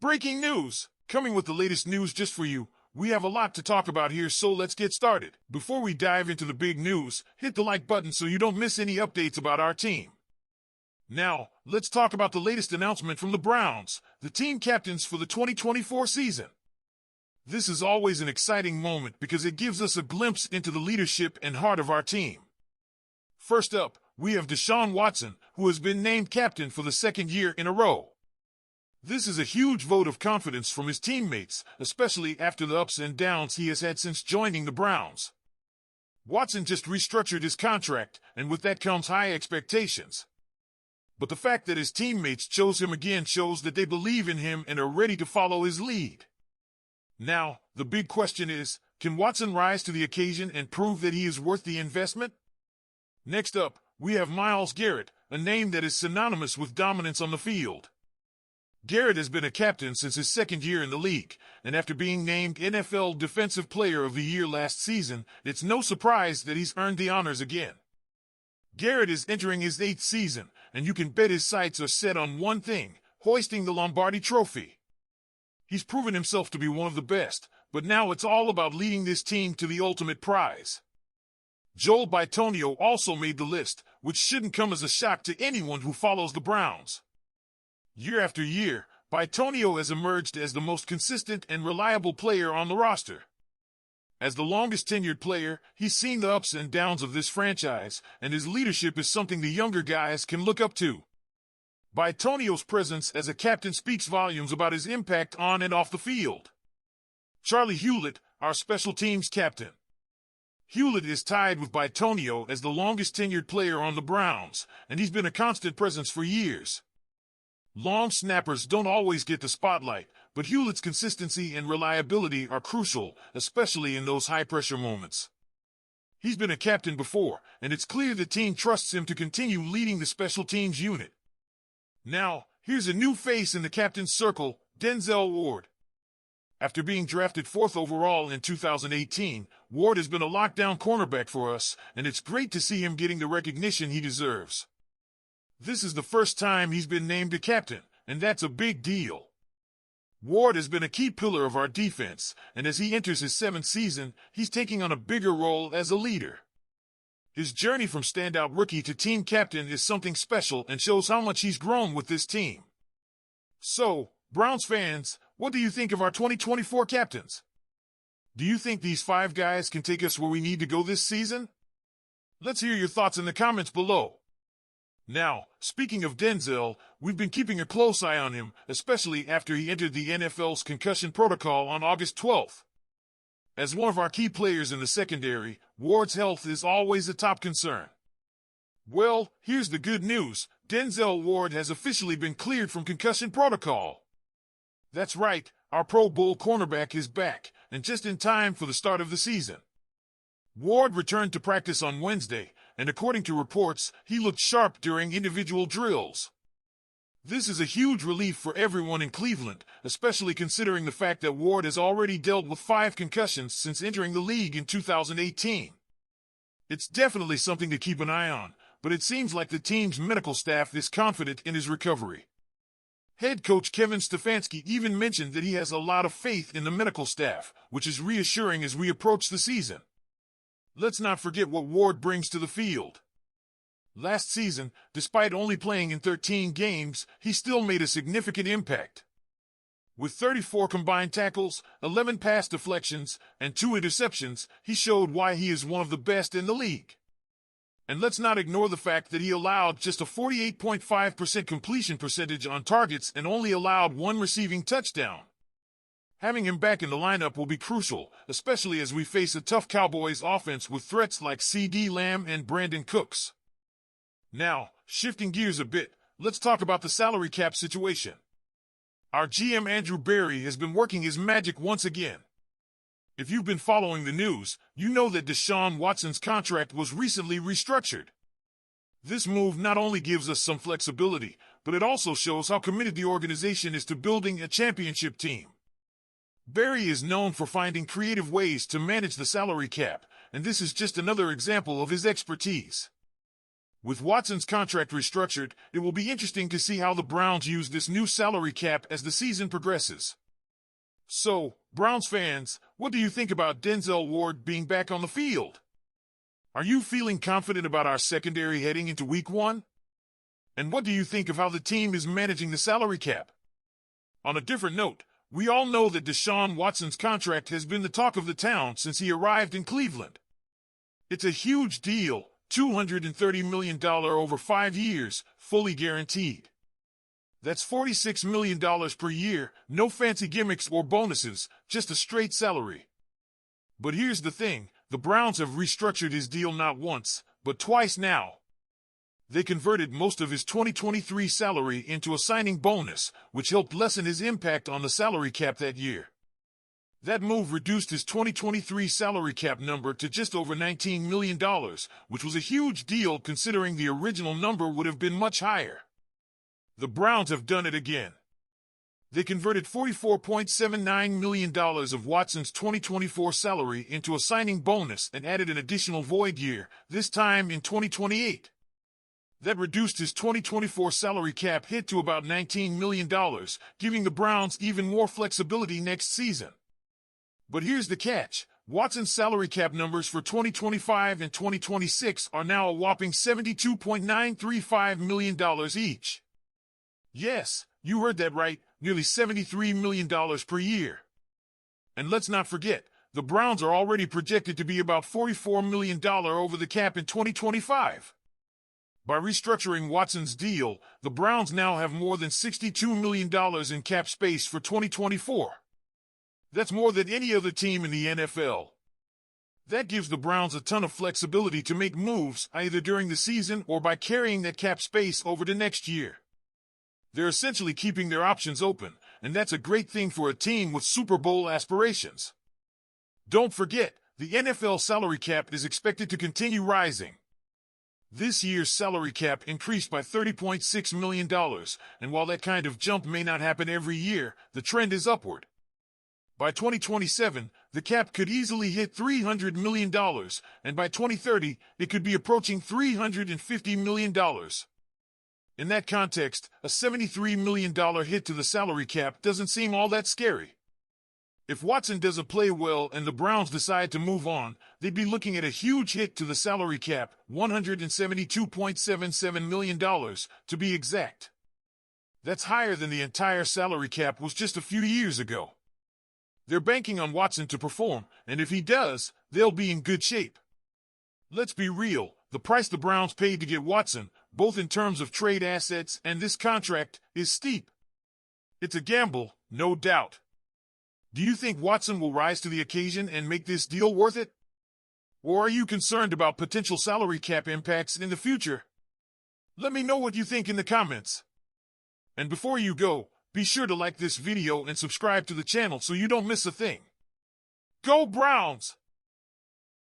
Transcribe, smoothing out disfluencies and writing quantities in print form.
Breaking news! Coming with the latest news just for you. We have a lot to talk about here, so let's get started. Before we dive into the big news, hit the like button so you don't miss any updates about our team. Now, let's talk about the latest announcement from the Browns, the team captains for the 2024 season. This is always an exciting moment because it gives us a glimpse into the leadership and heart of our team. First up, we have Deshaun Watson, who has been named captain for the second year in a row. This is a huge vote of confidence from his teammates, especially after the ups and downs he has had since joining the Browns. Watson just restructured his contract, and with that comes high expectations. But the fact that his teammates chose him again shows that they believe in him and are ready to follow his lead. Now, the big question is, can Watson rise to the occasion and prove that he is worth the investment? Next up, we have Myles Garrett, a name that is synonymous with dominance on the field. Garrett has been a captain since his second year in the league, and after being named NFL Defensive Player of the Year last season, it's no surprise that he's earned the honors again. Garrett is entering his 8th season, and you can bet his sights are set on one thing: hoisting the Lombardi Trophy. He's proven himself to be one of the best, but now it's all about leading this team to the ultimate prize. Joel Bitonio also made the list, which shouldn't come as a shock to anyone who follows the Browns. Year after year, Bitonio has emerged as the most consistent and reliable player on the roster. As the longest-tenured player, he's seen the ups and downs of this franchise, and his leadership is something the younger guys can look up to. Bitonio's presence as a captain speaks volumes about his impact on and off the field. Charlie Hewlett, our special teams captain. Hewlett is tied with Bitonio as the longest-tenured player on the Browns, and he's been a constant presence for years. Long snappers don't always get the spotlight, but Hewlett's consistency and reliability are crucial, especially in those high-pressure moments. He's been a captain before, and it's clear the team trusts him to continue leading the special teams unit. Now, here's a new face in the captain's circle, Denzel Ward. After being drafted 4th overall in 2018, Ward has been a lockdown cornerback for us, and it's great to see him getting the recognition he deserves. This is the first time he's been named a captain, and that's a big deal. Ward has been a key pillar of our defense, and as he enters his 7th season, he's taking on a bigger role as a leader. His journey from standout rookie to team captain is something special and shows how much he's grown with this team. So, Browns fans, what do you think of our 2024 captains? Do you think these 5 guys can take us where we need to go this season? Let's hear your thoughts in the comments below. Now, speaking of Denzel, we've been keeping a close eye on him, especially after he entered the NFL's concussion protocol on August 12th. As one of our key players in the secondary, Ward's health is always a top concern. Well, here's the good news: Denzel Ward has officially been cleared from concussion protocol. That's right, our Pro Bowl cornerback is back, and just in time for the start of the season. Ward returned to practice on Wednesday, and according to reports, he looked sharp during individual drills. This is a huge relief for everyone in Cleveland, especially considering the fact that Ward has already dealt with 5 concussions since entering the league in 2018. It's definitely something to keep an eye on, but it seems like the team's medical staff is confident in his recovery. Head coach Kevin Stefanski even mentioned that he has a lot of faith in the medical staff, which is reassuring as we approach the season. Let's not forget what Ward brings to the field. Last season, despite only playing in 13 games, he still made a significant impact. With 34 combined tackles, 11 pass deflections, and 2 interceptions, he showed why he is one of the best in the league. And let's not ignore the fact that he allowed just a 48.5% completion percentage on targets and only allowed 1 receiving touchdown. Having him back in the lineup will be crucial, especially as we face a tough Cowboys offense with threats like CeeDee Lamb and Brandon Cooks. Now, shifting gears a bit, let's talk about the salary cap situation. Our GM Andrew Berry has been working his magic once again. If you've been following the news, you know that Deshaun Watson's contract was recently restructured. This move not only gives us some flexibility, but it also shows how committed the organization is to building a championship team. Berry is known for finding creative ways to manage the salary cap, and this is just another example of his expertise. With Watson's contract restructured, it will be interesting to see how the Browns use this new salary cap as the season progresses. So, Browns fans, what do you think about Denzel Ward being back on the field? Are you feeling confident about our secondary heading into Week 1? And what do you think of how the team is managing the salary cap? On a different note, we all know that Deshaun Watson's contract has been the talk of the town since he arrived in Cleveland. It's a huge deal, $230 million over 5 years, fully guaranteed. That's $46 million per year, no fancy gimmicks or bonuses, just a straight salary. But here's the thing, the Browns have restructured his deal not once, but twice now. They converted most of his 2023 salary into a signing bonus, which helped lessen his impact on the salary cap that year. That move reduced his 2023 salary cap number to just over $19 million, which was a huge deal considering the original number would have been much higher. The Browns have done it again. They converted $44.79 million of Watson's 2024 salary into a signing bonus and added an additional void year, this time in 2028. That reduced his 2024 salary cap hit to about $19 million, giving the Browns even more flexibility next season. But here's the catch. Watson's salary cap numbers for 2025 and 2026 are now a whopping $72.935 million each. Yes, you heard that right, nearly $73 million per year. And let's not forget, the Browns are already projected to be about $44 million over the cap in 2025. By restructuring Watson's deal, the Browns now have more than $62 million in cap space for 2024. That's more than any other team in the NFL. That gives the Browns a ton of flexibility to make moves either during the season or by carrying that cap space over to next year. They're essentially keeping their options open, and that's a great thing for a team with Super Bowl aspirations. Don't forget, the NFL salary cap is expected to continue rising. This year's salary cap increased by $30.6 million, and while that kind of jump may not happen every year, the trend is upward. By 2027, the cap could easily hit $300 million, and by 2030, it could be approaching $350 million. In that context, a $73 million hit to the salary cap doesn't seem all that scary. If Watson doesn't play well and the Browns decide to move on, they'd be looking at a huge hit to the salary cap, $172.77 million, to be exact. That's higher than the entire salary cap was just a few years ago. They're banking on Watson to perform, and if he does, they'll be in good shape. Let's be real, the price the Browns paid to get Watson, both in terms of trade assets and this contract, is steep. It's a gamble, no doubt. Do you think Watson will rise to the occasion and make this deal worth it? Or are you concerned about potential salary cap impacts in the future? Let me know what you think in the comments. And before you go, be sure to like this video and subscribe to the channel so you don't miss a thing. Go Browns!